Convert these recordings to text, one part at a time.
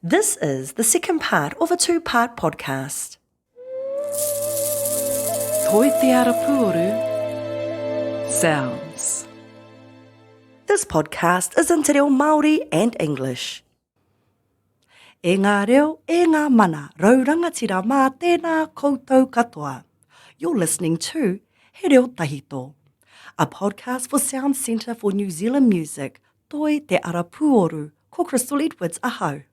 This is the second part of a two-part podcast. SOUNZ. This podcast is in te reo Māori and English. E ngā reo, e ngā mana, raurangatira mā tēnā koutou katoa. You're listening to Reo Tawhito, a podcast for Sound Centre for New Zealand Music, Toi Te Arapuoru, ko Crystal Edwards ahau.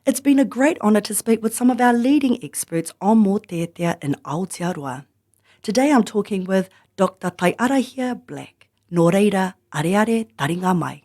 It's been a great honour to speak with some of our leading experts on Mōteatea in Aotearoa. Today I'm talking with Dr. Taiarahia Black. Nō reira, areare taringa mai.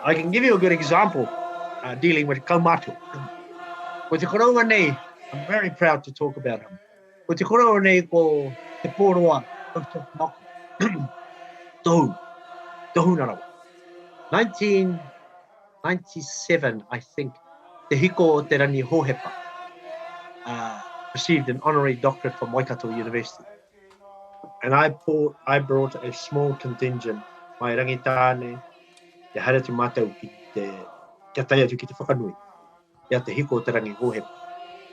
I can give you a good example dealing with kaumatu. With te koroa nei, I'm very proud to talk about him. With te koroa nei ko te pōroa, tohu narawa. 1997, I think, te hiko o te rangi Hohepa received an honorary doctorate from Waikato University. And I brought a small contingent, mai rangitāne, te haere te mātou ki te taia atu ki te whakanui. Ia te hiko o te rangi Hohepa.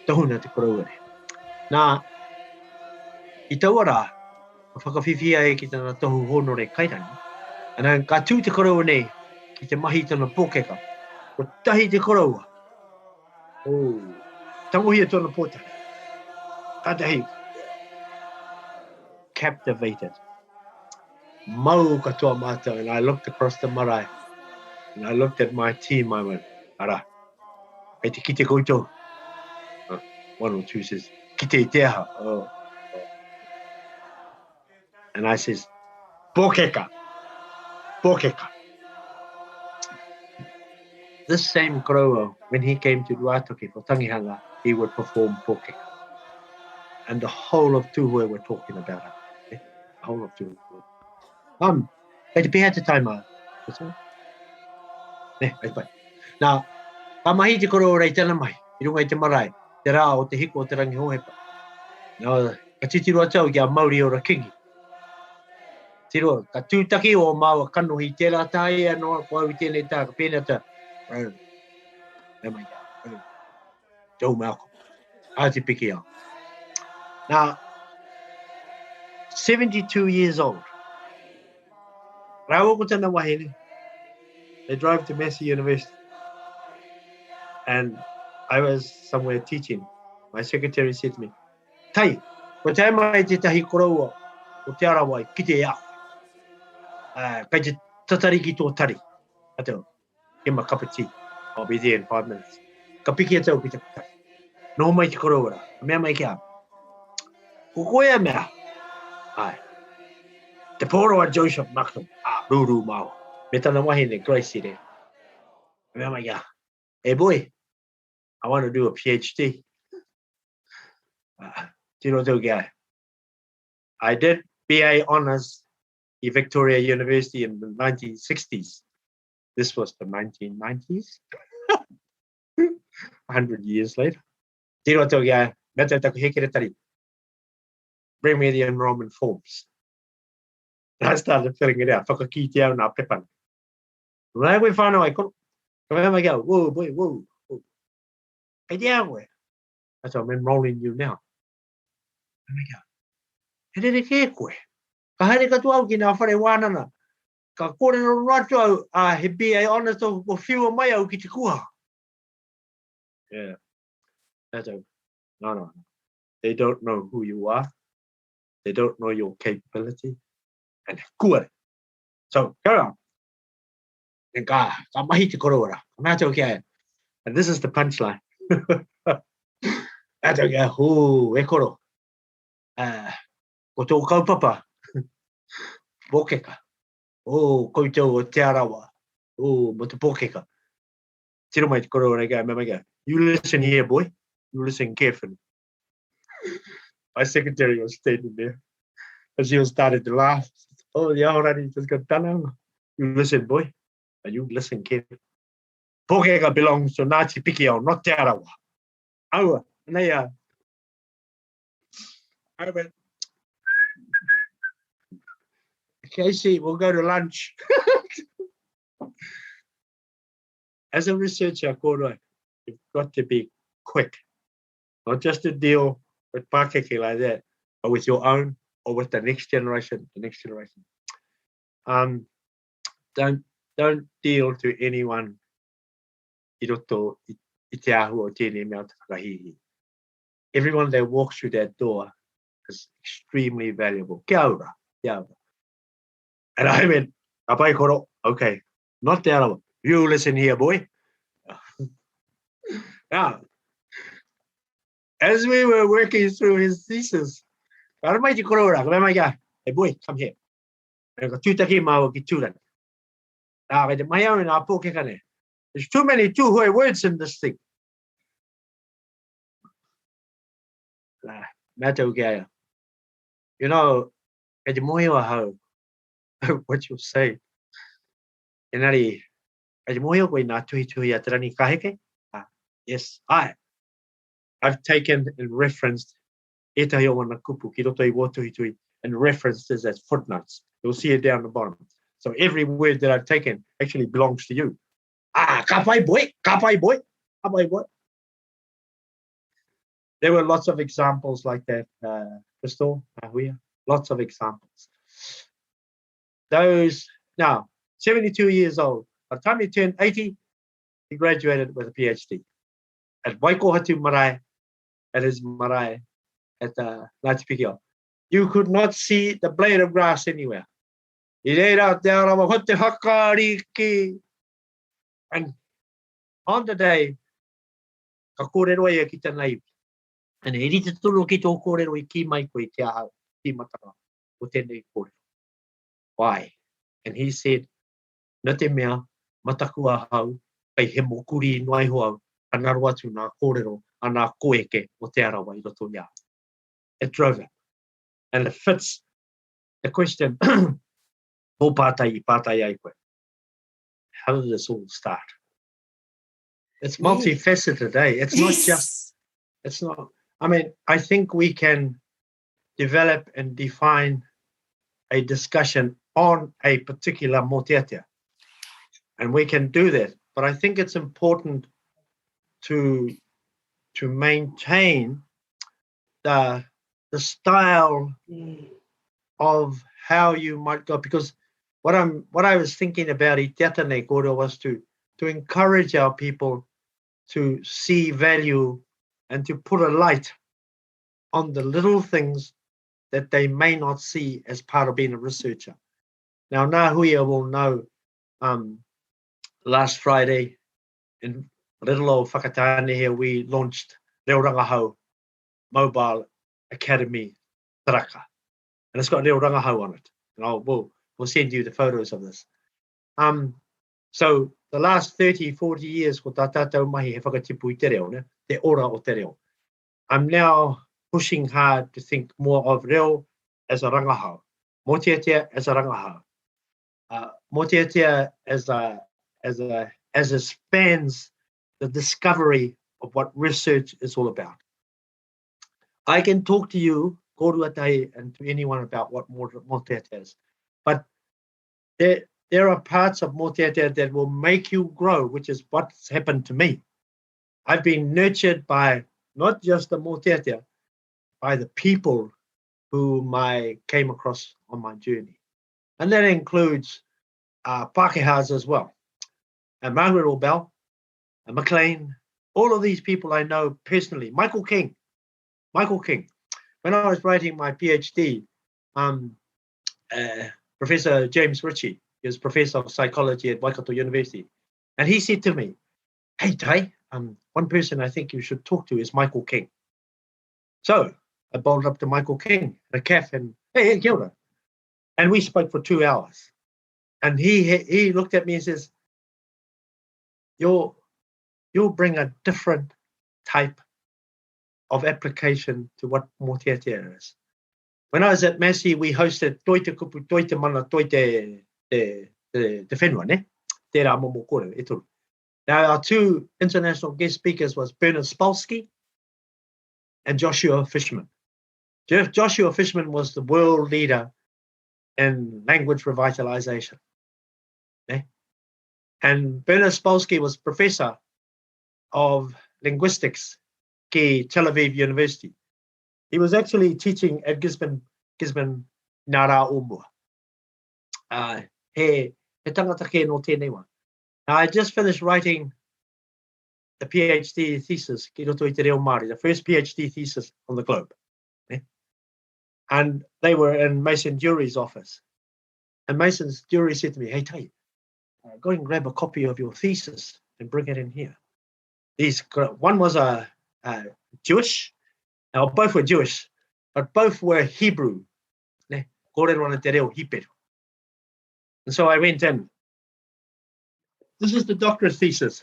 Tohuna te koroa re. Nā, i tauara, ka whakawhiwhia e ki tana tohu honore kairangi. Ana ka tū te koroa nei ki te mahi tana pōkeka. Ko tahi te koroa. Tangohia tōna pōtaka. Ka tahi. Captivated. Mau katoa mātou. And I looked across the marae. And I looked at my team, I went, ara, e te kite koutou. One or two says, kite I te aha. And I says, pōkeka. This same koroa, when he came to Ruatoke for tangihanga, he would perform pōkeka. And the whole of Tūhoe were talking about it. The whole of Tūhoe. E te pēhea te taimā. Now, ka mahi te koroa rei tana mai, I runga I te marae, te rā o te hiko o te rangi Hohepa. Now, ka titiru atau ki a Māori o Rakingi. Tiro, ka tūtaki o māua kanohi tērā tāi anō, ko au I tēnei tā, ka pēnea tā. Joe Malcolm. A te piki au. Now, 72 years old. Rau ko tana wahine. They drove to Massey University. And I was somewhere teaching. My secretary said to me, Tai, ko te mai te tahi koroua o te arawai ki te ea. Kai te tatari ki tō tari. Atau, give him a cup of tea. I'll be there in 5 minutes. Ka piki atau ki te tari. No mai te koroua ra. Mea mai ki a. Ko koea mea. Ai. Te pōroa Joseph Macklem. Ruru mau. Me tana wahine, Gracie re. Mea mai ia. Hey boy, I want to do a PhD. Tino tau kia. I did BA Honours at Victoria University in the 1960s. This was the 1990s. 100 years later. Tino tau kia. Mea tau taku hekere tari. Bring me the enrollment forms. And I started filling it out. Whakakite au nā pepana. Right, we found out. Come on, go. Whoa, boy, whoa. Hey, yeah, we. That's I'm enrolling you now. Oh my God. Hey, did it get quick? Ka haere ka tuau ki nā whare wānana. Ka kore no rato he BA Honours o whiua mai au ki te kua. Yeah. That's a, no. They don't know who you are. They don't know your capability. And kua. So, carry on. And ka mahi te koroa ra. Ka kia. And this is the punchline. Mātou kia, e koro. Ko tō kaupapa. Pōkeka. Koutou o te arawa. Mo te pōkeka. Tiro mai te koro rei go, mama go, you listen here, boy. You listen carefully. My secretary was standing there. And she was started to laugh. Oh, the already just got done. You listen, boy. And you listen carefully. Pōkega belongs to Ngāti Piki o, not Taiarawa. Aua, nei a. I went, Casey, we'll go to lunch. As a researcher, kōrua, you've got to be quick. Not just to deal with Pākeke like that, but with your own or with the next generation, Don't deal to anyone I roto I te ahu o tēnei mea te whakahihi. Everyone that walks through that door is extremely valuable. Kia ora, kia ora. And I went, ka pai koro, okay, not te arawa. You listen here, boy. Now, as we were working through his thesis, ka mai te koro ora, ka mai ka, hey boy, come here. And ka tūtaki mau ki tūrani. Now, I did my own pōkeka. There's too many Tūhoe words in this thing. You know, what you say. Yes, I've taken and referenced and referenced this as footnotes. You'll see it down the bottom. So every word that I've taken actually belongs to you. Ka pai boy, ka pai boy, ka pai boy. There were lots of examples like that, Crystal, lots of examples. Those, now, 72 years old. By the time he turned 80, he graduated with a PhD. At Waikohatu Marae, at his marae, at Ngāti Piki. You could not see the blade of grass anywhere. And on the day, ka kōrero ia ki tēnei. And he te tūro ki tō kōrero I ki mai koe te ahau, ki matara, o tēnei kōrero. Why? And he said, na te mea, mataku ahau, kai he mokuri noai hoau, ka naru atu nā kōrero, a nā koeke o te arawa I roto ia. It drove him. And it fits the question, o pātai ai koe. How did this all start? It's multifaceted, eh? It's not just, it's not, I mean, I think we can develop and define a discussion on a particular Mōteatea. And we can do that. But I think it's important to maintain the style of how you might go, because what I was thinking about I te atanei kōrero was to encourage our people to see value and to put a light on the little things that they may not see as part of being a researcher. Now, Ngā Huia will know last Friday in little old Whakatane here, we launched Reo Rangahau Mobile Academy Taraka. And it's got Reo Rangahau on it. And we'll send you the photos of this. So the last 30, 40 years, ko tā tātou mahi he whakatipu I te reo, ne? Te ora o te reo. I'm now pushing hard to think more of Reo as a rangahau, Mōteatea as a rangahau, Mōteatea as a spans the discovery of what research is all about. I can talk to you, kōruatai, and to anyone about what Mōteatea is, but there are parts of Mōteatea that will make you grow, which is what's happened to me. I've been nurtured by not just the Mōteatea, by the people whom I came across on my journey. And that includes Pākehās as well. And Margaret Orbell, and McLean, all of these people I know personally. Michael King. When I was writing my PhD, Professor James Ritchie, he was professor of psychology at Waikato University. And he said to me, hey, Tai, one person I think you should talk to is Michael King. So I bowled up to Michael King at a cafe and, hey, kia ora. And we spoke for 2 hours. And he looked at me and says, your you'll bring a different type of application to what Mōteatea is. When I was at Massey, we hosted Toite Kupu, Toite Mana, Toite te whenua, ne? Tērā momo kore, e tolu. Now, our two international guest speakers was Bernard Spolsky and Joshua Fishman. Joshua Fishman was the world leader in language revitalisation. Ne? And Bernard Spolsky was professor of linguistics at Tel Aviv University. He was actually teaching at Gisborne Nara Umua. He tangata ke no tēnei wā. Now, I just finished writing the PhD thesis, ki roto I te reo Māori, the first PhD thesis on the globe. Ne? And they were in Mason Dury's office. And Mason's Dury said to me, hey, Tai, go and grab a copy of your thesis and bring it in here. One was a Jewish, now both were Jewish, but both were Hebrew. Ne? Kōrero ana te reo hiperu. And so I went in. This is the doctorate thesis.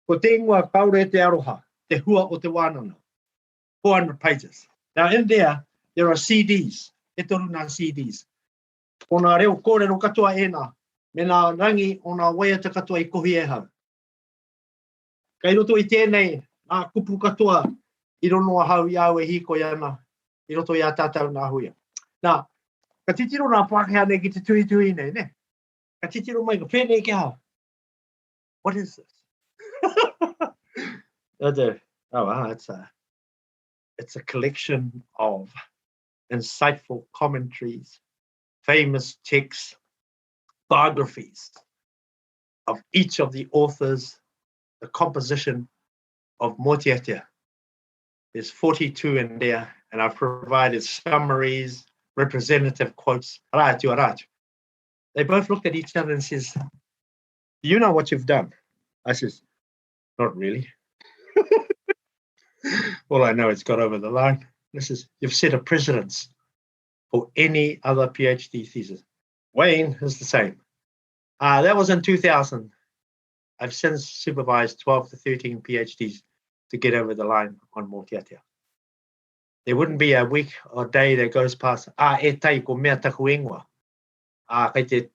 Ko te ingoa kaore te aroha, te hua o te wānanga. 400 pages. Now in there are CDs, e toru nā CDs. Ko nā reo kōrero katoa e nā, me nā rangi o nā waiata katoa I kohi e hau. Kei roto I tēnei, nā kupu katoa, I rono a hau I au e hiko I ana, I roto I a tātou nā huia. Nā, ka titiro nā Pākehā nei ki te tuhi nei, ne? Ka titiro mai ka whenei ke hau. What is this? It's a collection of insightful commentaries, famous texts, biographies of each of the authors, the composition of Mōteatea. There's 42 in there, and I've provided summaries, representative quotes. Aratu. They both looked at each other and says, do you know what you've done? I says, not really. All I know is got over the line. This is, you've set a precedence for any other PhD thesis. Wayne is the same. That was in 2000. I've since supervised 12 to 13 PhDs to get over the line on Mōteatea. There wouldn't be a week or day that goes past, e tai ko mea taku ingoa. Kei te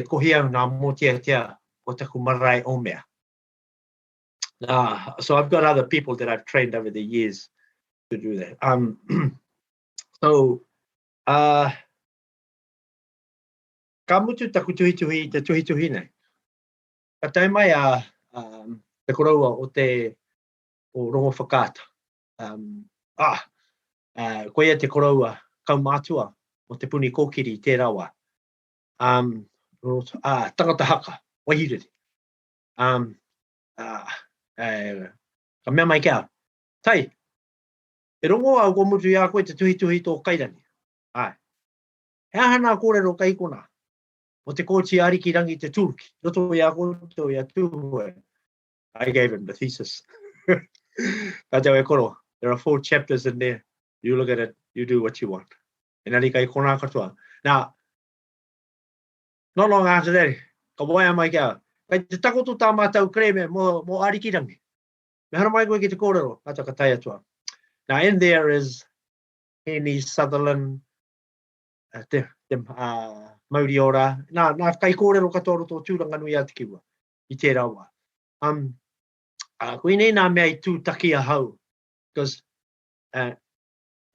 kohi au nā Mōteatea o taku marae o mea. So I've got other people that I've trained over the years to do that. Ka mutu taku tuhituhi, te tuhituhi nei. Ka tai mai te koraua o rongo whakata. Koia te koraua kaumātua o te puni kōkiri tērā wā. Tangata haka, wahirere. Ka mea mai kia. Tai, e rongo au ko mutu ia koe te tuhituhi tō kairani. He hana kōrero ka ikona. O te kōti ariki rangi te tūruki. Roto ia koto ia Tūhoe. I gave him the thesis. Ka te koro. There are 4 chapters in there. You look at it, you do what you want. E nari ka ikona katoa. Now, not long after that, ka waia mai kia. Kai te takoto tā mātau kreme mō ariki rangi. Me hara mai koe ki te kōrero, ata ka tai atua. Now in there is Henny Sutherland, te Mauri ora. Nā kai kōrero katoa roto tūranga nui a te kiwa. I tērā wā. Koe nei nā mea I tūtaki a hau. Because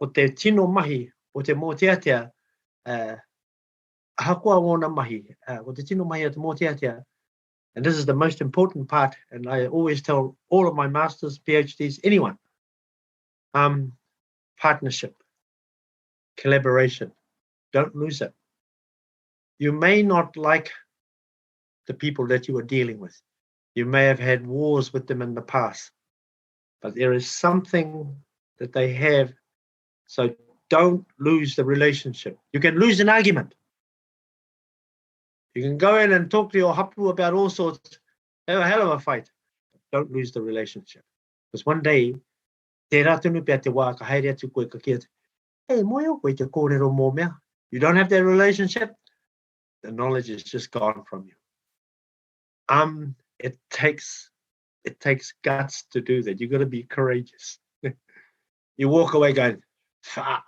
o te tino mahi, o te Mōteatea, hakoa wōna mahi, o te tino mahi o te Mōteatea. And this is the most important part, and I always tell all of my masters, PhDs, anyone, partnership, collaboration, don't lose it. You may not like the people that you are dealing with. You may have had wars with them in the past, but there is something that they have, so don't lose the relationship. You can lose an argument. You can go in and talk to your hapu about all sorts, have a hell of a fight. Don't lose the relationship. Because one day, te rātunu pia te wā ka haere atu koe ka kia te, hey, moio koe te kōrero mō mea. You don't have that relationship, the knowledge is just gone from you. It takes It takes guts to do that. You've got to be courageous. You walk away going, far.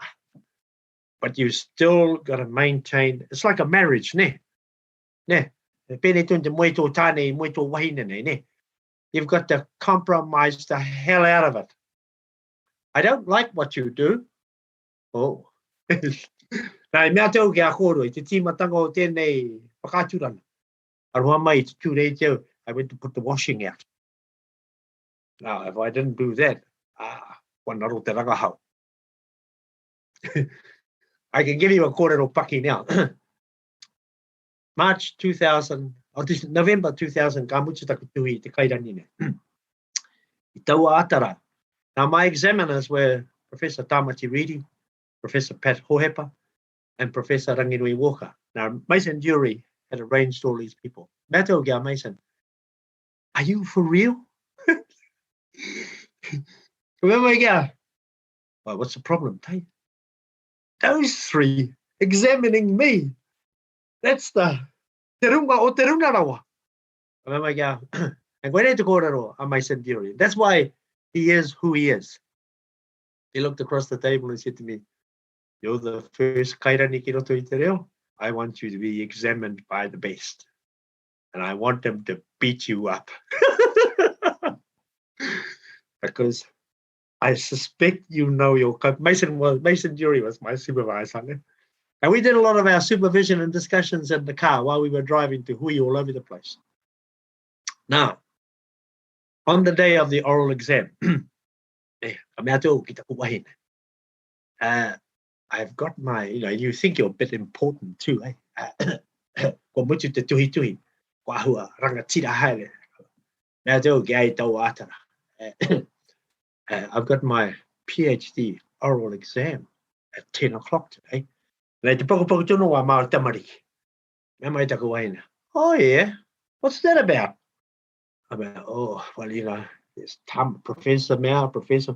But you still got to maintain. It's like a marriage, ne? You've got to compromise the hell out of it. I don't like what you do. Oh. Nā mea tau kia kōroi, te tīmatanga o tēnei whakāturana. Arua mai te tūrei teo, I went to put the washing out. Now, if I didn't do that, wanaro te rangahau. I can give you a kōrero paki now. March 2000, November 2000, ka muchitaku tuhi te kairani ne. I taua atara. Now, my examiners were Professor Tamati Reedy, Professor Pat Hohepa, and Professor Ranginui Walker. Now, Mason Jury had arranged all these people. Mato Gia Mason, are you for real? Well, what's the problem, Tate? Those three examining me. That's the te runga o te runga rawa. And when to kōrero a Mason Jury. That's why he is who he is. He looked across the table and said to me, you're the first kairani ki roto I te reo. I want you to be examined by the best. And I want them to beat you up. Because I suspect you know your... Mason Jury was my supervisor. And we did a lot of our supervision and discussions in the car while we were driving to Hui all over the place. Now, on the day of the oral exam, I've got my, you think you're a bit important too, eh? Ko mutu te tuhi tuhi, ko ahua rangatira haere. Mea teo ki ai tau atara. I've got my PhD oral exam at 10 o'clock today. Nei te poko tono wa Māori tamariki. Mea mai taku waina. Oh yeah, what's that about? About, oh, well, there's professor now, professor,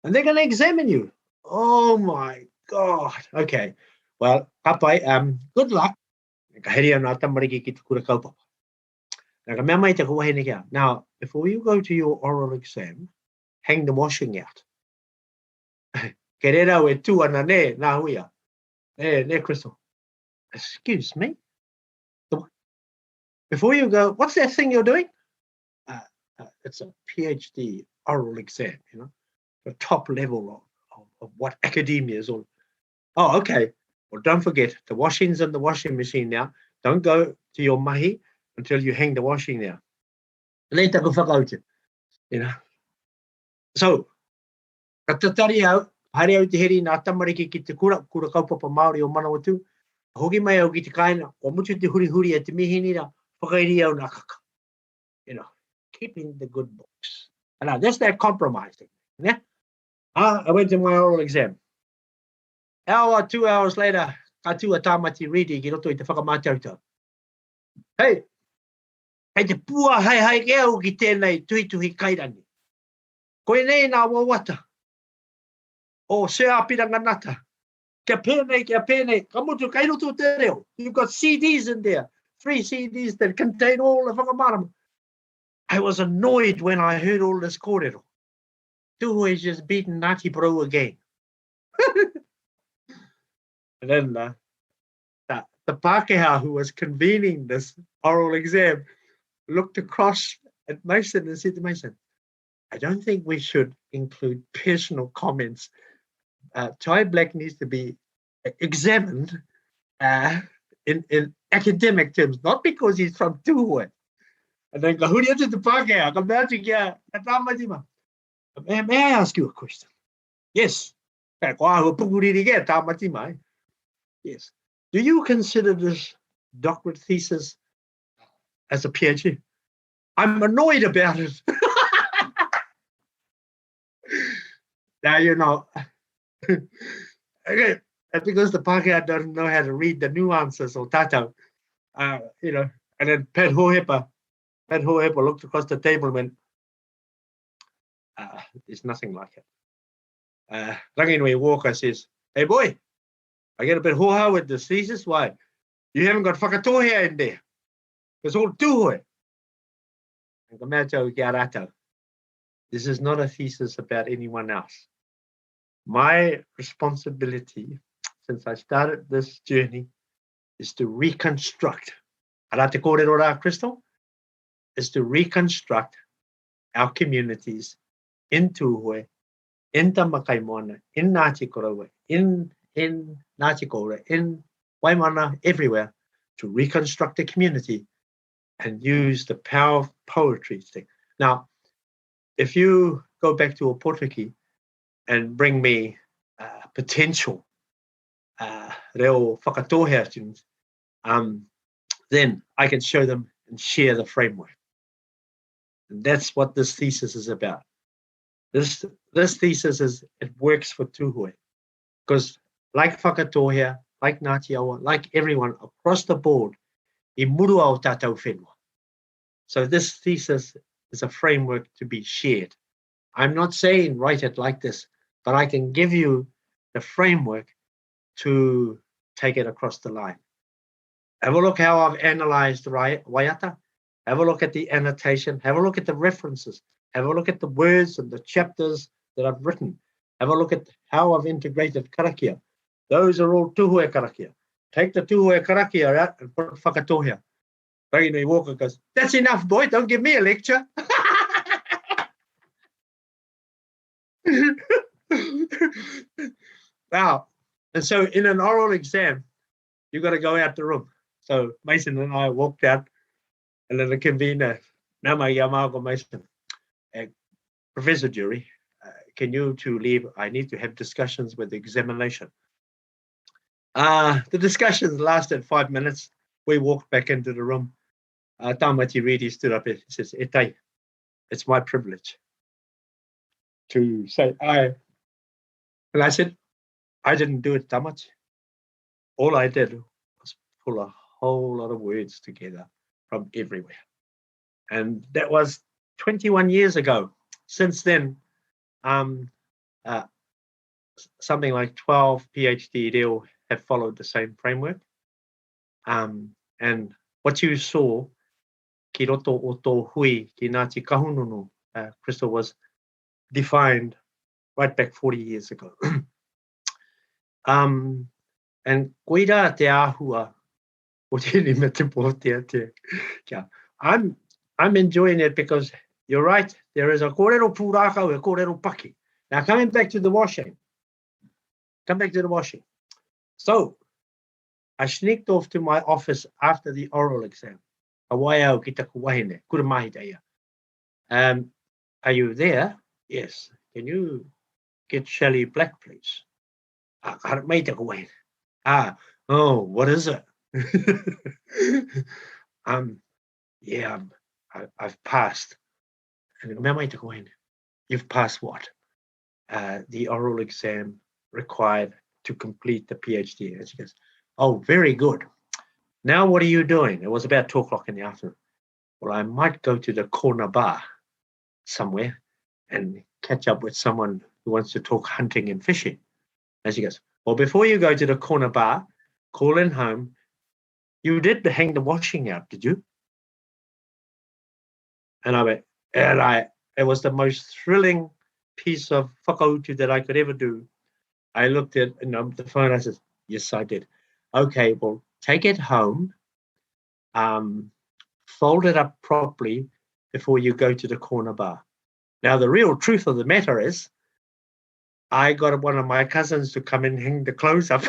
and they're going to examine you. Oh my God. Okay. Well, kapai, good luck. Now, before you go to your oral exam, hang the washing out. Crystal. Excuse me? Before you go, what's that thing you're doing? It's a PhD oral exam, the top level of what academia is all. Oh, okay. Well, don't forget, the washing's in the washing machine now. Don't go to your mahi until you hang the washing there. So, katatari au, haere au te heri nā tamariki ki te kura kaupapa Māori o Manawatu, hoki mai au ki te kaina, o mutu te huri e te mihini ra, whakairi au nā kaka. Keeping the good books. And that's that compromising. Yeah? I went to my oral exam. 2 hours later, ka tua Tamati Reedy ki roto I te whakamātautau. Hey, te pua hai ke au ki tēnei tuhi kairani. Koe nei nā wawata. O sea piranganata. Kia pēnei. Ka mutu kai roto te reo. You've got CDs in there. 3 CDs that contain all the whakamārama. I was annoyed when I heard all this kōrero. Tūhoe is just beaten Ngāti Porou again. And then the Pākehā who was convening this oral exam looked across at Mason and said to Mason, I don't think we should include personal comments. Tai Black needs to be examined in academic terms, not because he's from Tūhoe. And then kahuri atu te Pākehā, ka mea atu kia tāmatima. May I ask you a question? Yes. Yes. Do you consider this doctorate thesis as a PhD? I'm annoyed about it. Now, okay, because the Pākehā doesn't know how to read the nuances or tātou, and then Pat Hohepa looked across the table and went, there's nothing like it. Ranginui Walker says, hey boy, I get a bit hoha with this thesis. Why? You haven't got whakatohea in there. It's all tūhoe. And ka mea tau ki a rātau. This is not a thesis about anyone else. My responsibility, since I started this journey, is to reconstruct. Ara te kōrero rā, Crystal, is to reconstruct our communities in Tūhoe, in Tamakaimoana, in Ngāti Korowe, in Ngāti Korowe, in Waimana, everywhere, to reconstruct the community and use the power of poetry thing. Now, if you go back to a Portuguese and bring me potential reo whakatohea students, then I can show them and share the framework. And that's what this thesis is about. This thesis is, it works for Tūhoe. Because like whakatohea, like Ngāti Awa, like everyone across the board, I murua o tātou whenua. So this thesis is a framework to be shared. I'm not saying write it like this, but I can give you the framework to take it across the line. Have a look how I've analyzed Waiata. Have a look at the annotation. Have a look at the references. Have a look at the words and the chapters that I've written. Have a look at how I've integrated karakia. Those are all Tūhoe karakia. Take the Tūhoe karakia out and put whakatohea. Rainui Walker goes, that's enough, boy. Don't give me a lecture. Wow. And so in an oral exam, you got to go out the room. So Mason and I walked out, and then the convener, Nama Yamago Mason, Professor Jury, can you two leave? I need to have discussions with the examination. The discussions lasted 5 minutes. We walked back into the room. Tamati Reedy stood up and says, Etai, it's my privilege to say I. And I said, I didn't do it that much. All I did was pull a whole lot of words together from everywhere. And that was 21 years ago. Since then, something like 12 PhD Reo have followed the same framework. And what you saw, ki roto o tō hui, ki Ngāti Kahungunu, Crystal, was defined right back 40 years ago. And koira te āhua o tēnei me te Mōteatea. I'm enjoying it because you're right. There is a kōrero pūrākau, a kōrero paki. Now coming back to the washing. Come back to the washing. So I sneaked off to my office after the oral exam. Awaiau ki taku wahine, kura mahi teia. Are you there? Yes. Can you get Shelley Black, please? Oh, what is it? Yeah, I've passed. You've passed what? The oral exam required to complete the PhD. And she goes, oh, very good. Now what are you doing? It was about 2 o'clock in the afternoon. Well, I might go to the corner bar somewhere and catch up with someone who wants to talk hunting and fishing. And she goes, well, before you go to the corner bar, call in home. You did hang the washing out, did you? And I went, it was the most thrilling piece of whakautu that I could ever do. I looked at the phone, I said, yes, I did. Okay, well, take it home, fold it up properly before you go to the corner bar. Now, the real truth of the matter is, I got one of my cousins to come and hang the clothes up.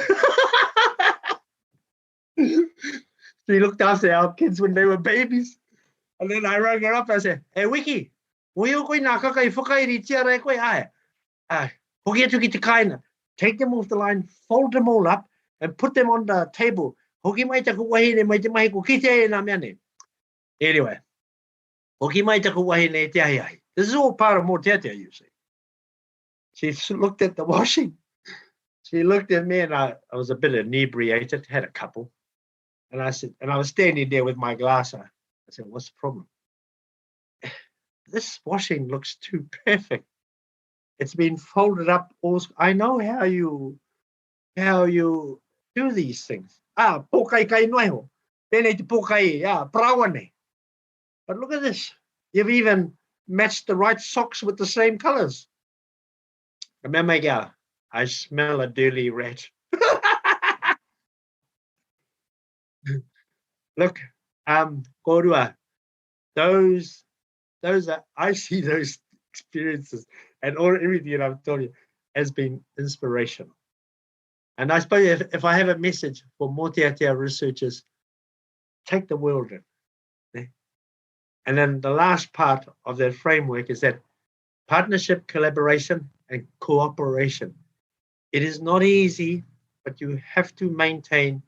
She looked after our kids when they were babies. And then I rang her up and I said, hey, Wiki, take them off the line, fold them all up, and put them on the table. Anyway, this is all part of Mōteatea, you see. She looked at the washing. She looked at me, and I was a bit inebriated, had a couple. And I said, and I was standing there with my glass. I said, what's the problem? This washing looks too perfect. It's been folded up. I know how you do these things. Pokai kai noiho. Tēnei te pokai, prawane. But look at this. You've even match the right socks with the same colors. Remember, I smell a dirty rat. Look, korua, those are, I see those experiences and everything that I've told you has been inspirational. And I suppose if I have a message for Mōteatea researchers, take the world in. And then the last part of that framework is that partnership, collaboration, and cooperation. It is not easy, but you have to maintain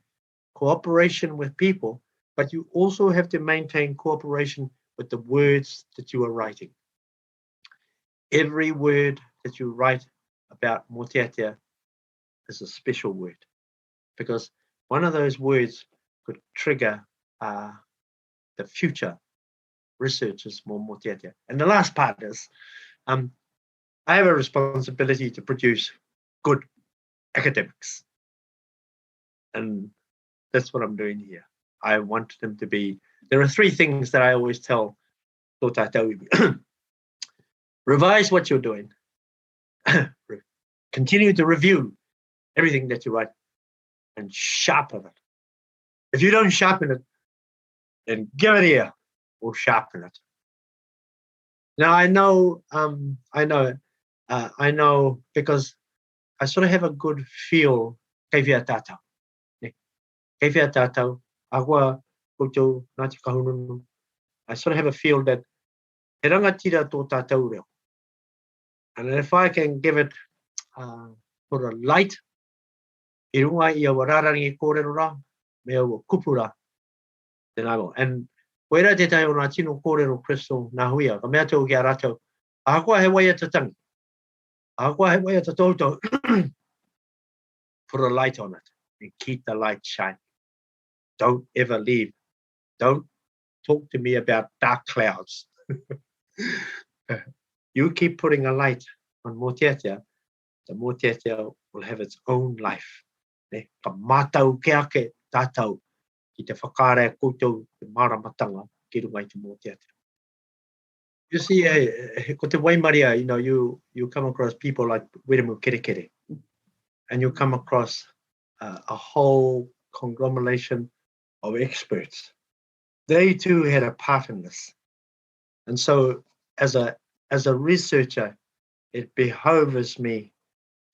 cooperation with people, but you also have to maintain cooperation with the words that you are writing. Every word that you write about Mōteatea is a special word, because one of those words could trigger the future researchers more Mōteatea. And the last part is, I have a responsibility to produce good academics. And that's what I'm doing here. I want them to be, there are three things that I always tell tō tātou. Revise what you're doing. Continue to review everything that you write and sharpen it. If you don't sharpen it, then give it here. We'll sharpen it. Now I know because I sort of have a good feel. Kei whia tātou. Kei whia tātou. Ahua koutou Ngāti Kahungunu. I sort of have a feel that he rangatira tō tātou reo. And if I can give it for a light, I runga ia wararangi kōrero rā, mea ua kupura, then I will. And koera te tai o ngā tino kōrero Crystal nā huia, ka mea tau ki a rātou, ahakoa he waia te tangi, ahakoa he waia te tautou, put a light on it and keep the light shining. Don't ever leave. Don't talk to me about dark clouds. You keep putting a light on Mōteatea, the Mōteatea will have its own life. Ka mātau ke ake tātou ki te whakare koutou te māramatanga ki runga i te Mōteatea. You see, ko te Waimaria, you come across people like Weremu Kerekere, and you come across a whole conglomeration of experts. They too had a part in this. And so as a researcher, it behoves me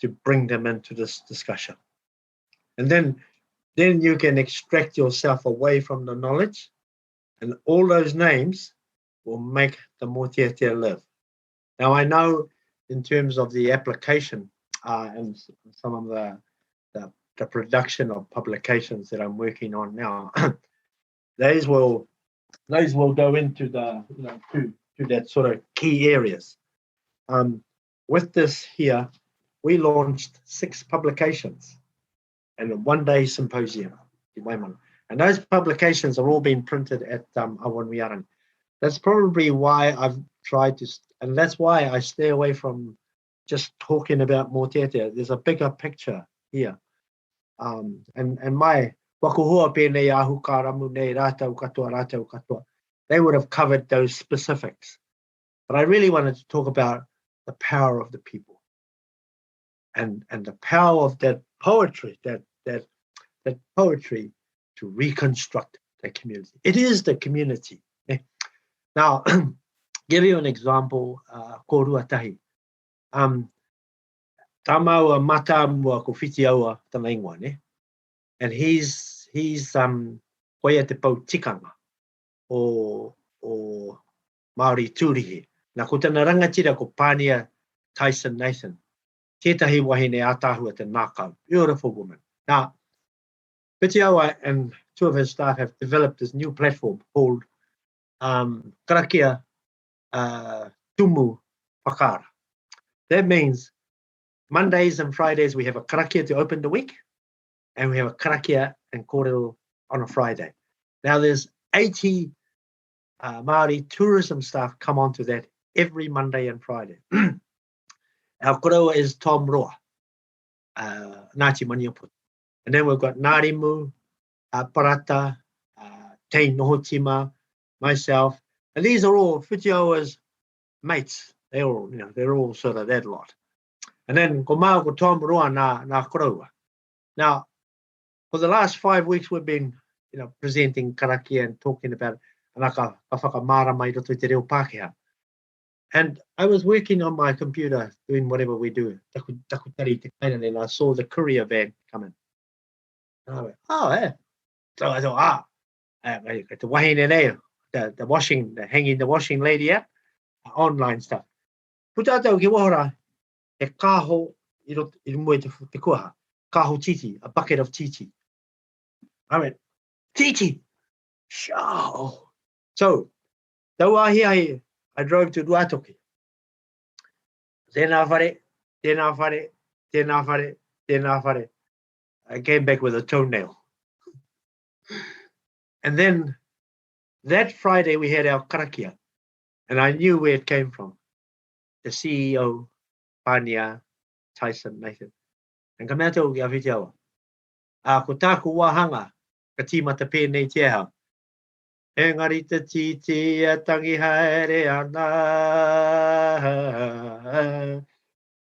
to bring them into this discussion. And then you can extract yourself away from the knowledge, and all those names will make the Mōteatea live. Now I know in terms of the application and some of the production of publications that I'm working on now, those will go into the to that sort of key areas. With this here, we launched 6 publications and a one-day symposium. And those publications are all being printed at Awanwiarang. That's probably why I've tried to, and that's why I stay away from just talking about Mōteatea. There's a bigger picture here. And my wakuhua pēnei ahu kāramu nei rātau katoa, they would have covered those specifics. But I really wanted to talk about the power of the people and the power of that poetry, that poetry to reconstruct the community. It is the community. Now, give you an example, ko ruatahi. Tamaua mata mua ko whiti aua tana ingoa, ne? And he's koia te pau tikanga o Māori tūrihi. Nā ko tana rangatira ko Pānia Tyson Nathan. Tētahi wahine ātāhua te Nākau. Beautiful woman. Now, Whiti aua and 2 of his staff have developed this new platform called Karakia Tumu Whakaara. That means Mondays and Fridays we have a karakia to open the week, and we have a karakia and kōrero on a Friday. Now there's 80 Māori tourism staff come onto that every Monday and Friday. Our kōrero is Tom Roa, Ngāti Maniapu. And then we've got Ngārimu, Parata, Te Nohotima, myself. And these are all Whiti aua's mates. They're all sort of that lot. And then ko mau ko tōmurua na koroua. Now, for the last 5 weeks, we've been, presenting karakia and talking about ka whakamara mai roto I te reo Pākehā. And I was working on my computer, doing whatever we do. Takutari te kaina, and I saw the courier van come in. And I went, oh, yeah. So I thought, the wahine nei, the washing, hanging the washing lady out, online stuff. Puta tau ki wahora, e kaho I moe te kuaha, kaho titi, a bucket of titi. I went, titi! Shao! So, tau ahi I drove to Ruatoki. Tēnā whare. I came back with a toenail. And then that Friday we had our karakia, and I knew where it came from. The CEO, Pania, Tyson, Nathan. And ka mea tau ki a whitiawa. Ko tāku wahanga, ka tīmata pēnei te aha. Engari te titi a tangi haere ana.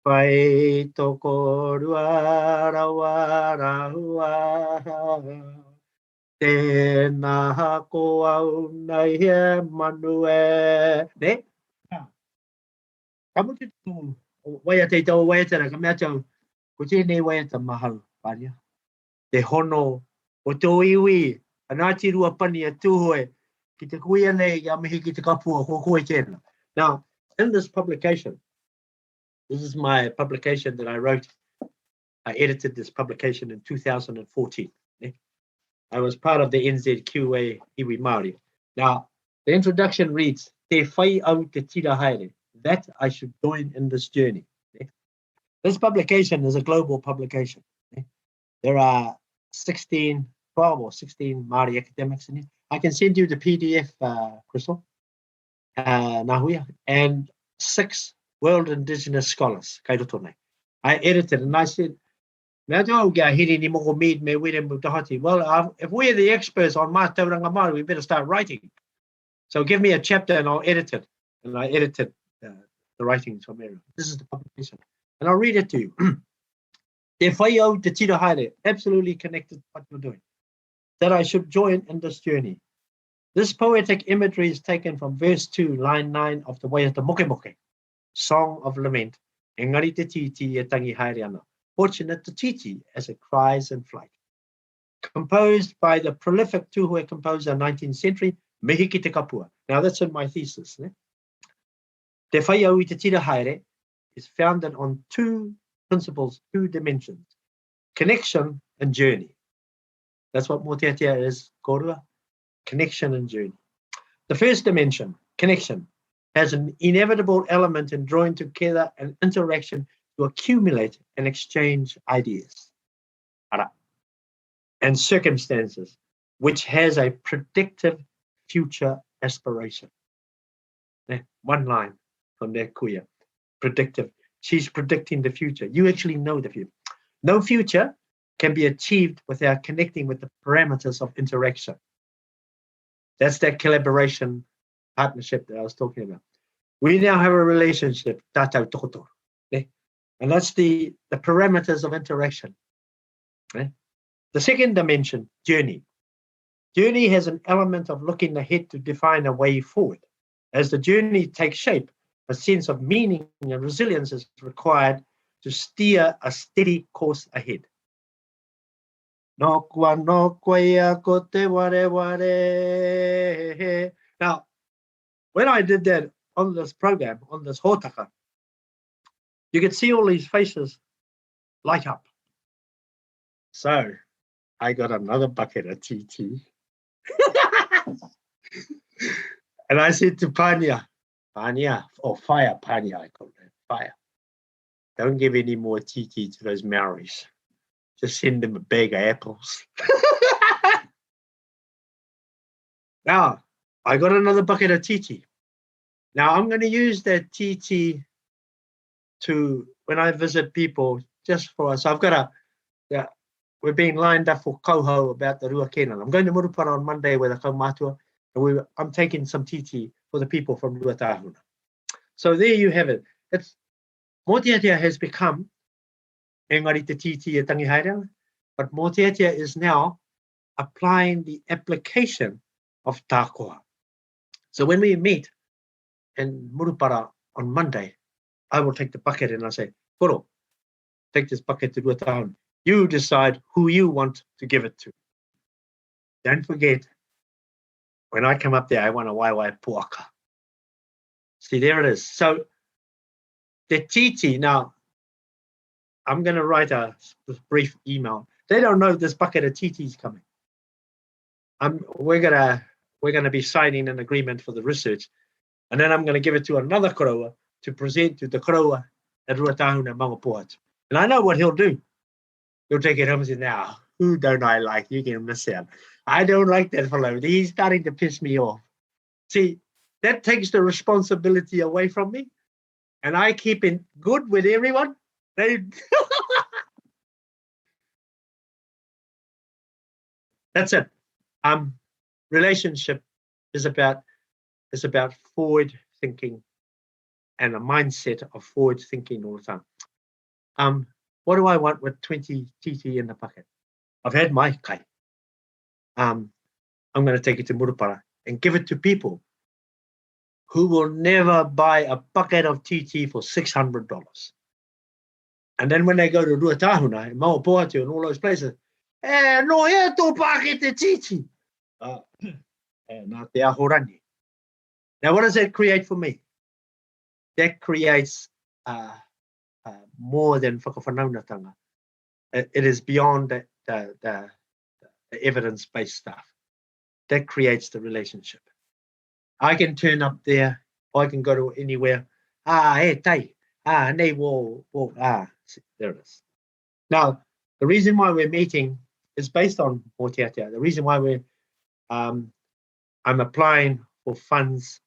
Pai toko rua rawa rahua. Tēnā hako au nei he manue. Ne? Ka mutu tu waiata I tau waiatara, ka mea tau, ko tēnei waiata mahau, Pania. Te hono o tō iwi, a Ngāti Ruapani a Tūhoe, ki te kuia nei a mihi ki te kapua, ko koe tēnā. Now, in this publication, this is my publication that I wrote. I edited this publication in 2014. I was part of the NZQA Iwi Māori. Now, the introduction reads, Te whai au te tira haere, that I should join in this journey. This publication is a global publication. There are 12 or 16 Māori academics in it. I can send you the PDF, Crystal, Nahuia, and 6 World Indigenous Scholars, kai roto nei. I edited and I said, well, if we're the experts on Mātauranga Māori, we better start writing. So give me a chapter and I'll edit it. And I edited the writings from Reo. This is the publication. And I'll read it to you. Te whai au te tira haere, absolutely connected to what you're doing. That I should join in this journey. This poetic imagery is taken from verse 2, line 9 of the Waiata Moke Moke, Song of Lament. Engari te titi e tangi haere ana. Fortunate to titi as it cries in flight. Composed by the prolific Tūhoe composer 19th century, Mihi ki te kapua. Now that's in my thesis. Ne? Te whai au I te tira haere is founded on 2 principles, 2 dimensions. Connection and journey. That's what Mōteatea is, korua. Connection and journey. The first dimension, connection, has an inevitable element in drawing together an interaction to accumulate and exchange ideas and circumstances, which has a predictive future aspiration. One line from there, kuya, predictive. She's predicting the future. You actually know the future. No future can be achieved without connecting with the parameters of interaction. That's that collaboration partnership that I was talking about. We now have a relationship, tātou tokoto. And that's the parameters of interaction. The second dimension, journey. Journey has an element of looking ahead to define a way forward. As the journey takes shape, a sense of meaning and resilience is required to steer a steady course ahead. Now, when I did that on this program, on this hōtaka, you could see all these faces light up. So I got another bucket of TT. And I said to Pania, or Fire, Pania, I call it, Fire. Don't give any more TT to those Maoris. Just send them a bag of apples. Now, I got another bucket of TT. Now, I'm going to use that TT to, when I visit people, just for us. I've got we're being lined up for Kauhau about the Rua Kenan. I'm going to Murupara on Monday with a Kaumatua, and I'm taking some TT for the people from Rua Tāhuna. So there you have it. It's Mōteatea has become engari te titi e tangi haere, but Mōteatea is now applying the application of tākoa. So when we meet in Murupara on Monday, I will take the bucket and I say, Koro, take this bucket to Ruatahuna. You decide who you want to give it to. Don't forget, when I come up there, I want a waiwai puaka. See, there it is. So the titi, now, I'm going to write a brief email. They don't know this bucket of titi is coming. We're gonna be signing an agreement for the research, and then I'm going to give it to another koroa to present to the koroa at Ruatahuna Mangapuatu. And I know what he'll do. He'll take it home and say, now, who don't I like? You can miss out. I don't like that fellow. He's starting to piss me off. See, that takes the responsibility away from me, and I keep in good with everyone. That's it. Relationship is about forward thinking and a mindset of forward thinking all the time. What do I want with 20 TT in the bucket? I've had my kai. I'm going to take it to Murupara and give it to people who will never buy a bucket of TT for $600. And then when they go to Ruatahuna and Mauapuatu and all those places, no, here to bucket the TT. Now what does that create for me? That creates more than whakawhanaunatanga. It is beyond the evidence-based stuff. That creates the relationship. I can turn up there, I can go to anywhere. Hey, tai. Nei wo, there it is. Now, the reason why we're meeting is based on Mōteatea. The reason why I'm applying for funds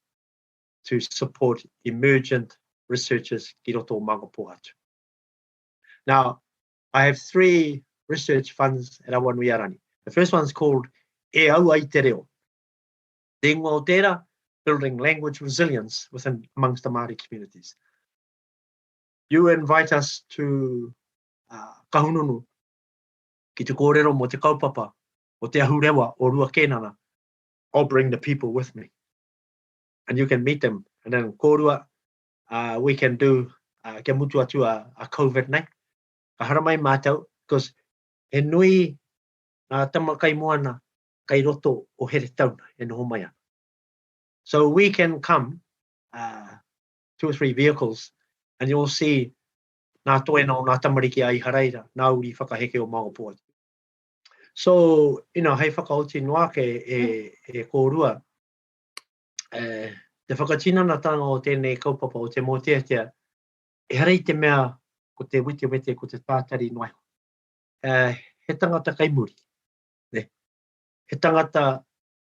to support emergent researchers ki roto o Mangapuatu. Now, I have 3 research funds at Awanuiarani. The first one's called E Au Ai Te Reo. Mōteatea, building language resilience amongst the Māori communities. You invite us to kahununu ki te kōrero mo te kaupapa o te ahurewa o rua kenana. I'll bring the people with me. And you can meet them. And then kōrua, we can do kia mutu atu a COVID nei. Ka haramai mātou, because he nui ngā tama kai moana kai roto o here tauna e noho mai ana. So we can come, 2 or 3 vehicles, and you'll see ngā toena o ngā tamariki ai hareira, ngā uri whakaheke o Mangapuatu. So, hei whakaoti noa ke e kōrua, te whakatinanatanga o tēnei kaupapa o te Mōteatea, e harei te mea ko te wete ko te tātari noa. He tangata kai muri. Ne? He tangata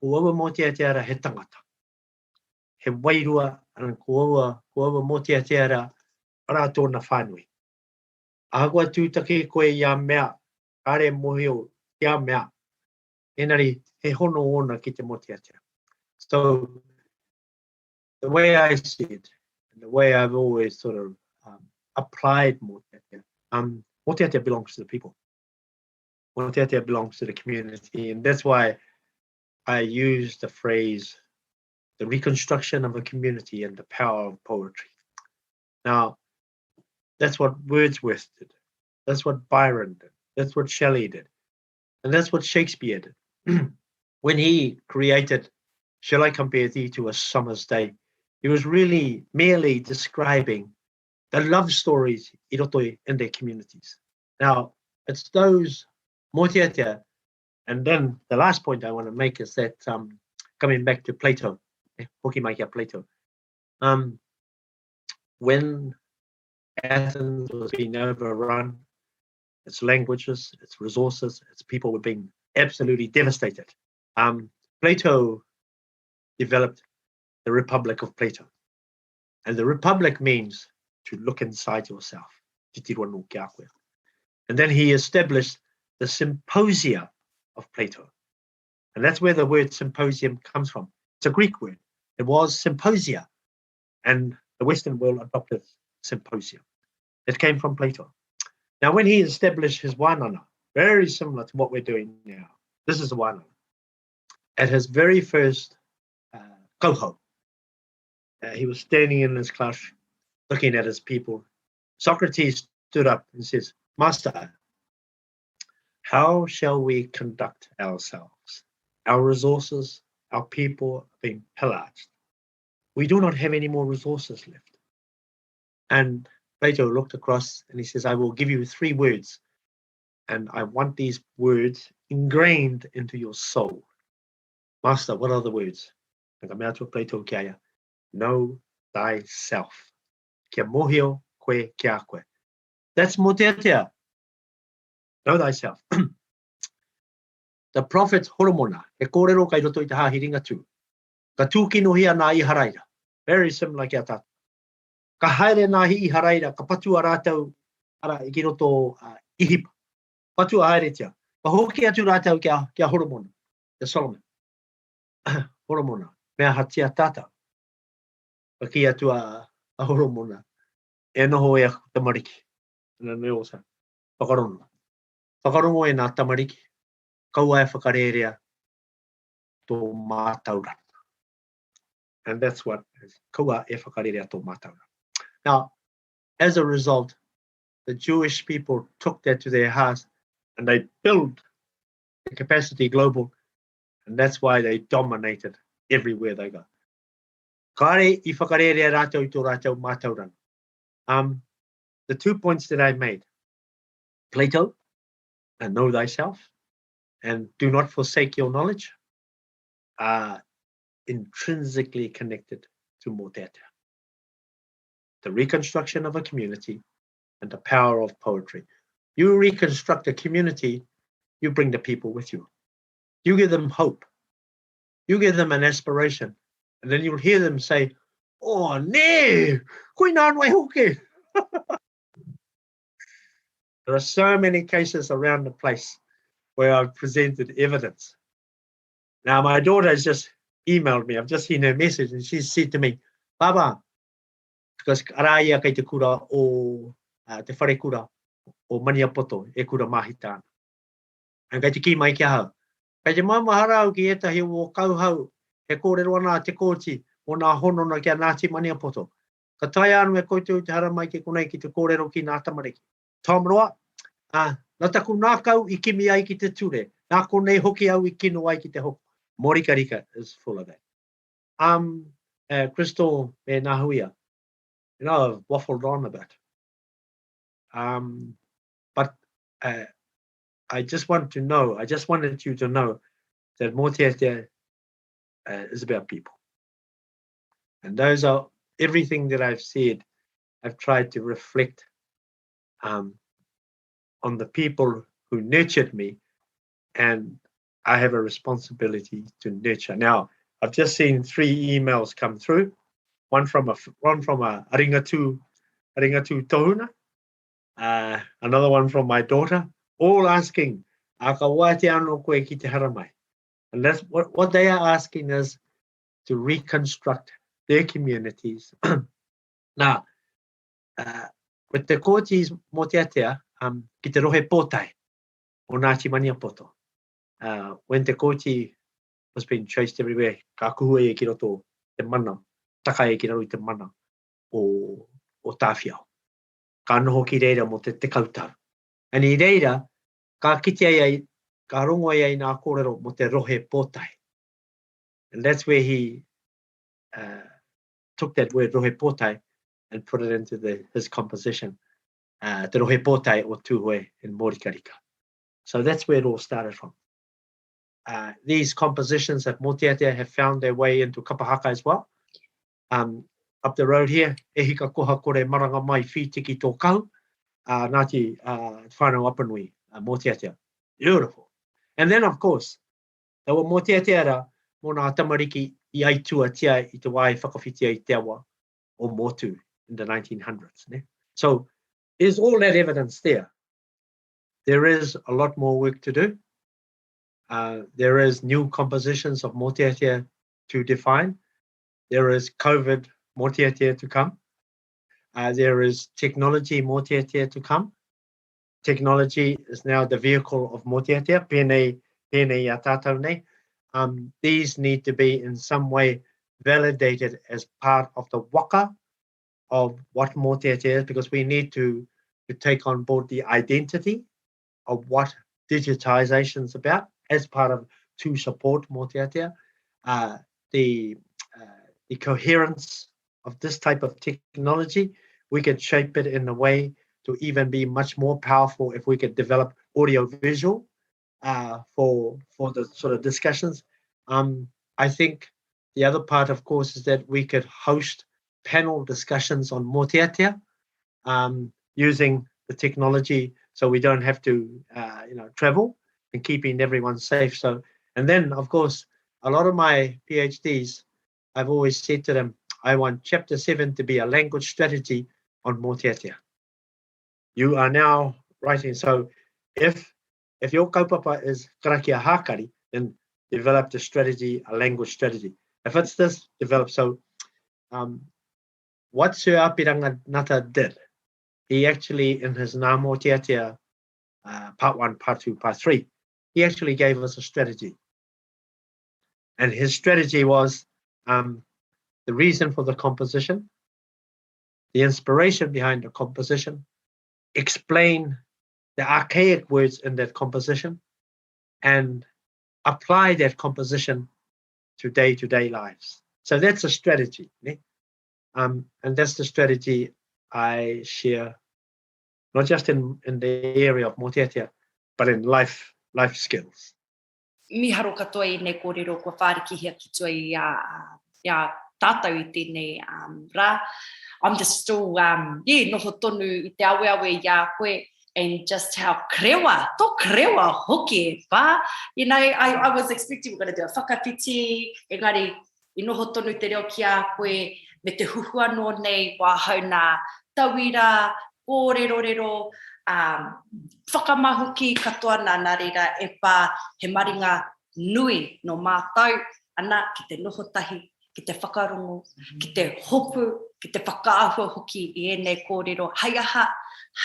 ko aua Mōteatea ra he tangata. He wairua an ko aua Mōteatea ra ara tōna whānui. Ahua tūtake koe ia mea, kare mohi o ia mea. Enari, he hono ona ki te Mōteatea. So, the way I see it, and the way I've always sort of applied Mōteatea, Mōteatea belongs to the people. Mōteatea belongs to the community, and that's why I use the phrase, the reconstruction of a community and the power of poetry. Now, that's what Wordsworth did. That's what Byron did. That's what Shelley did. And that's what Shakespeare did. When he created Shall I Compare Thee to a Summer's Day, he was really merely describing the love stories i roto in their communities. Now, it's those Mōteatea, and then the last point I want to make is that coming back to Plato, hoki mai kia Plato, when Athens was being overrun, its languages, its resources, its people were being absolutely devastated. Plato developed the Republic of Plato. And the Republic means to look inside yourself. And then he established the Symposia of Plato. And that's where the word symposium comes from. It's a Greek word. It was symposia. And the Western World Adoptive Symposium. It came from Plato. Now, when he established his wānanga, very similar to what we're doing now, this is the wānanga. At his very first kauhau, he was standing in his class, looking at his people. Socrates stood up and says, Master, how shall we conduct ourselves? Our resources, our people are being pillaged. We do not have any more resources left. And Plato looked across and he says, I will give you 3 words. And I want these words ingrained into your soul. Master, what are the words? Plato kia know thyself. Kia mohio koe kia koe. That's Mōteatea. Know thyself. The prophet Horomona, e kōrero kai roto I te hāhiringa tū. Ka tūkino hia nā I haraira. Very similar kia tātou. Ka haere nā hi I haraira, ka patu a rātau ara I ki roto ihipa. Patu a haere tia. Ka hoki atu rātau kia Horomona, kia Solomon. Horomona, mea hatia tātau. Ka ki atu a Horomona. E noho e tamariki. Nā me osa. Whakarongo. Whakarongo e nā tamariki. Kaua e whakarerea tō mātauranga. And that's what is kaua e whakarerea tō mātauranga. Now, as a result, the Jewish people took that to their hearts and they built the capacity global, and that's why they dominated everywhere they go. Kare I whakarerea rātou I tō rātou mātauranga. The 2 points that I made, Plato, and know thyself, and do not forsake your knowledge, are intrinsically connected to Mōteatea. The reconstruction of a community and the power of poetry. You reconstruct a community, you bring the people with you. You give them hope. You give them an aspiration. And then you'll hear them say, oh, ne, koe nā noi hoke. There are so many cases around the place where I've presented evidence. Now, my daughter has just emailed me. I've just seen her message, and she said to me, Baba, because araia kei te kura o te whare kura o Maniapoto, e kura mahitana. And kei te ki mai kia hau. Kei te mamahara au ki etahi o kauhau, he kōrero ana te kōti o nā honona kia Ngāti Maniapoto. Ka tai anu e koutou te hara mai ke konei ki te kōrero ki Ngā Tamariki. Tāmaroa, nā taku nā kau I kimi ai ki te ture. Nā konei hoki au I kino ai ki te hoko. Morikarika is full of that. Crystal e Nahuia. You know, I've waffled on a bit. But I just wanted you to know that Mōteatea is about people. And those are everything that I've said. I've tried to reflect on the people who nurtured me, and I have a responsibility to nurture. Now, I've just seen 3 emails come through. One from a aringatu tohuna, another one from my daughter, all asking, "Aka wā te ano koe ki te hara mai?" And that's what they are asking is to reconstruct their communities. Now, with the kōtis Mōteatea, ki te rohe pōtai o Ngāti Maniapoto. When te kōti was being chased everywhere, ka kuhua e ki roto te mana, taka e ki roto te mana o tāwhiao. Ka noho ki reira mo te kautau. And I reira, ka kite ai, ka rongo ai nā kōrero mo te rohe pōtai. And that's where he took that word rohe pōtai and put it into his composition, te rohe pōtai o Tūhoe in Morikarika. So that's where it all started from. These compositions at Mōteatea have found their way into Kapahaka as well. Up the road here, e hika koha kore maranga mai whitiki tō kau, Ngāti whānau Apanui, Mōteatea. Beautiful. And then, of course, there were Mōteatea mō nā tamariki I aitua tia I te wai whakawhitia I te awa o Motu in the 1900s. Ne? So there's all that evidence there. There is a lot more work to do. There is new compositions of Mōteatea to define. There is COVID Mōteatea to come. There is technology Mōteatea to come. Technology is now the vehicle of Mōteatea. Pēnei ia tātou nei. These need to be in some way validated as part of the waka of what Mōteatea is, because we need to take on board the identity of what digitization is about as part of to support Mōteatea. The coherence of this type of technology, we could shape it in a way to even be much more powerful if we could develop audio-visual for the sort of discussions. I think the other part, of course, is that we could host panel discussions on Mōteatea using the technology, so we don't have to travel, and keeping everyone safe. So, and then, of course, a lot of my PhDs, I've always said to them, I want chapter 7 to be a language strategy on Mōteatea. You are now writing, so if your kaupapa is karakia hakari, then develop the strategy, a language strategy. If it's this, develop. So what Sir Apiranga Ngata did, he actually, in his Ngā Mōteatea part 1, part 2, part 3, he actually gave us a strategy. And his strategy was the reason for the composition, the inspiration behind the composition, explain the archaic words in that composition, and apply that composition to day-to-day lives. So that's a strategy. And that's the strategy I share, not just in the area of Mōteatea, but in life skills. Miharo katoa I nei kōrero kua whārikihia ki toi ia tātou I tēnei rā. I'm just still, noho tonu I te awe ia koe, and just how krewa, tō krewa hoki, wā. You know, I was expecting we're going to do a whakawhiti, engari, I noho tonu te reo ki a koe, me te huhua no nei, wā hauna tauira, kōrero, whakamahuki katoa nā reira e pā he maringa nui no mātau, ana ki te noho tahi, ki te whakarongo, ki te hopu, ki te whakaahua hoki I ēnei kōrero, hai aha,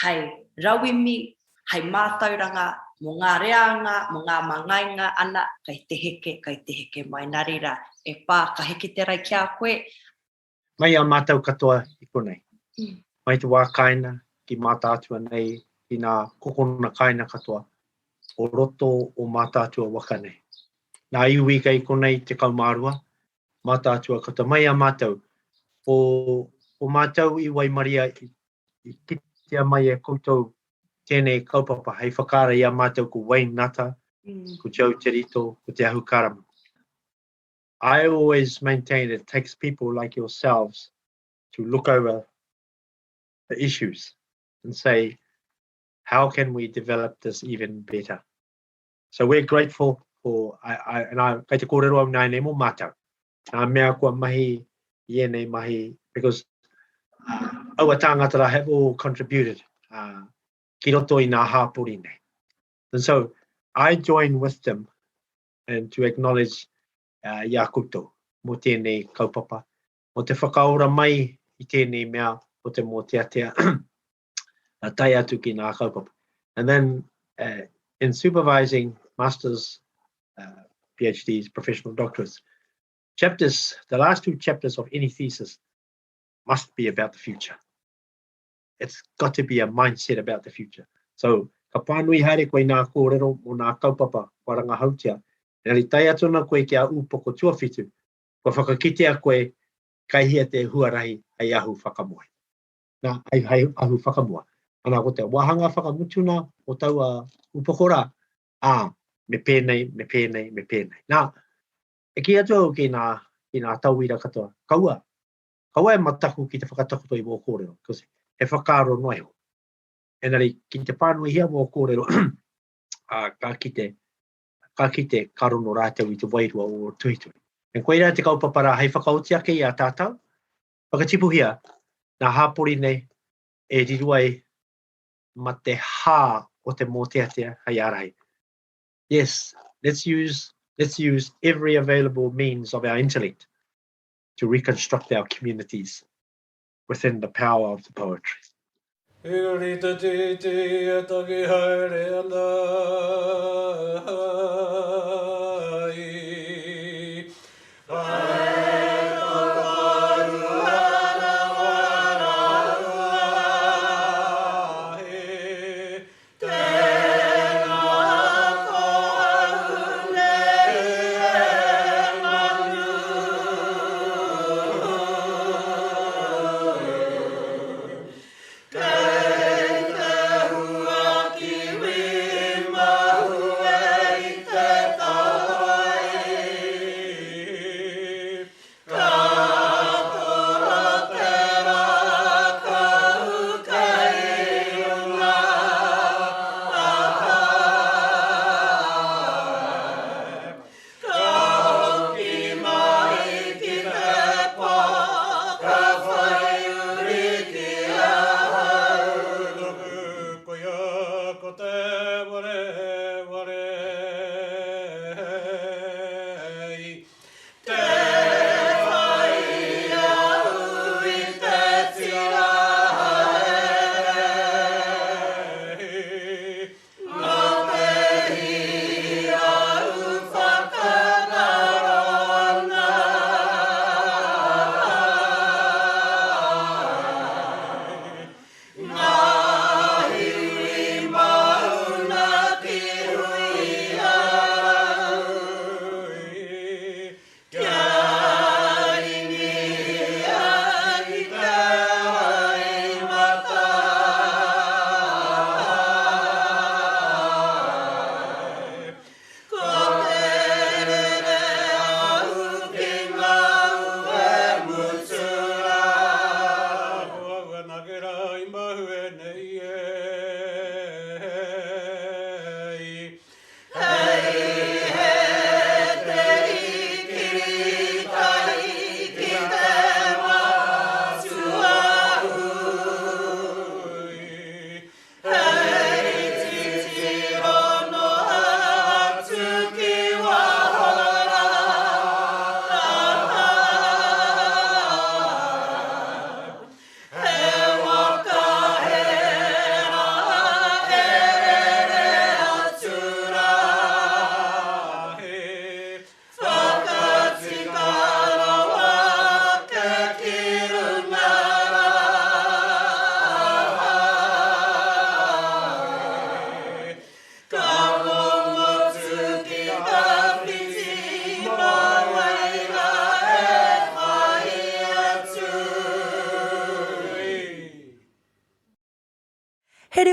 hai rauimi, hai mātauranga, mō ngā reanga, mō ngā mangainga, ana, kai te heke mai nā reira, e pā, ka heke te rai ki a koe. Mai a mātau katoa I konei. Mai te wā kaina ki mātātua nei, I nā kokona kaina katoa, o roto o mātātua waka nei. Nā iwi kai konei te kaumārua, mātātua katoa. Mai a mātau, o mātau I Waimaria, I kitea mai e koutou tēnei kaupapa, hei whakara I a mātau ko Wayne Ngata, ko Joe Tirito, ko te Ahu Karamu. I always maintain it takes people like yourselves to look over the issues and say, how can we develop this even better? So we're grateful for, kai te kōrero au nai nei mō mātau. Nā mea kua mahi, I nei mahi, because aua tāngatara have all contributed ki roto I nā hāpori nei. And so I join with them and to acknowledge ia koutou, mō tēnei kaupapa, mō te whakaora mai I tēnei mea, o te Mōteatea, tai atu ki nā kaupapa. And then in supervising masters, PhDs, professional doctorates, chapters, the last 2 chapters of any thesis must be about the future. It's got to be a mindset about the future. So, ka pānui haere koe nā kōrero o nā kaupapa, waranga hautia, Neri tai atuna koe ki a upoko tuawhitu, ko whakakitea koe kai hia te huarahi ai ahu whakamoe. Nā, ai ahu whakamoa. Ana ko te wahanga whakamutuna o taua upokora, me pēnei. Nā, e ki atu ki nā tauira katoa, kaua e mataku ki te whakatakuto I mō kōrero, kasi he whakaro noe ho. Enari, ki te pānui hia mō kōrero, ka kite karono rātau I te wairua o tuhituri. En koe rā te kaupapara hei whakauti ake I a tātau, whakatipuhia, nā hāpori nei, e riruai ma te hā o te Mōteatea hei arahi. Yes, let's use every available means of our intellect to reconstruct our communities, within the power of the poetry.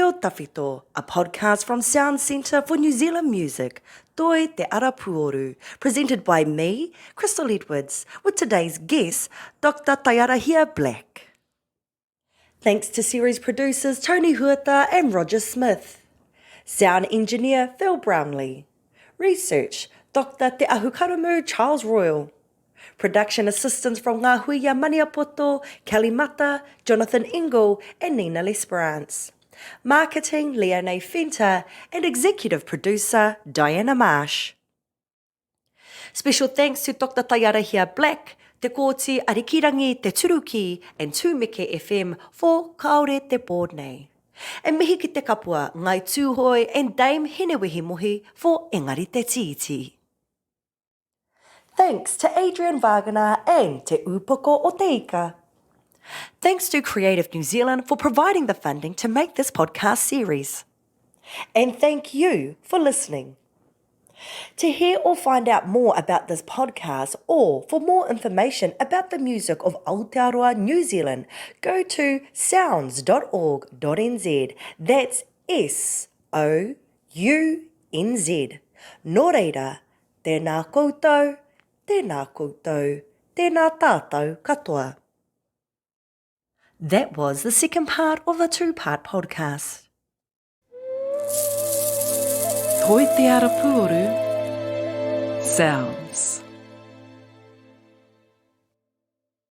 Reo Tawhito, a podcast from SOUNZ Centre for New Zealand Music, Toi Te Arapuoru, presented by me, Crystal Edwards, with today's guest, Dr. Taiarahia Black. Thanks to series producers Tony Huerta and Roger Smith. Sound engineer Phil Brownlee. Research Dr. Te Ahukaramu Charles Royal. Production assistance from Ngā Huia Maniapoto, Kelly Mata, Jonathan Ingle and Nina L'Esperance. Marketing Leone Fenta and executive producer Diana Marsh. Special thanks to Dr. Taiarahia Black, Te Kōti Arikirangi Te Turuki and Tūmeke FM for Kaore Te Board nei. And mihi ki te kapua Ngai Tūhoe and Dame Henewehi Mohi for Engari Te Titi. Thanks to Adrian Wagner and Te Upoko o Te Ika. Thanks to Creative New Zealand for providing the funding to make this podcast series. And thank you for listening. To hear or find out more about this podcast or for more information about the music of Aotearoa New Zealand, go to sounz.org.nz. That's SOUNZ. Nō reira, tēnā koutou, tēnā koutou, tēnā tātou katoa. That was the second part of a two-part podcast. Toi te arapuoru, SOUNZ.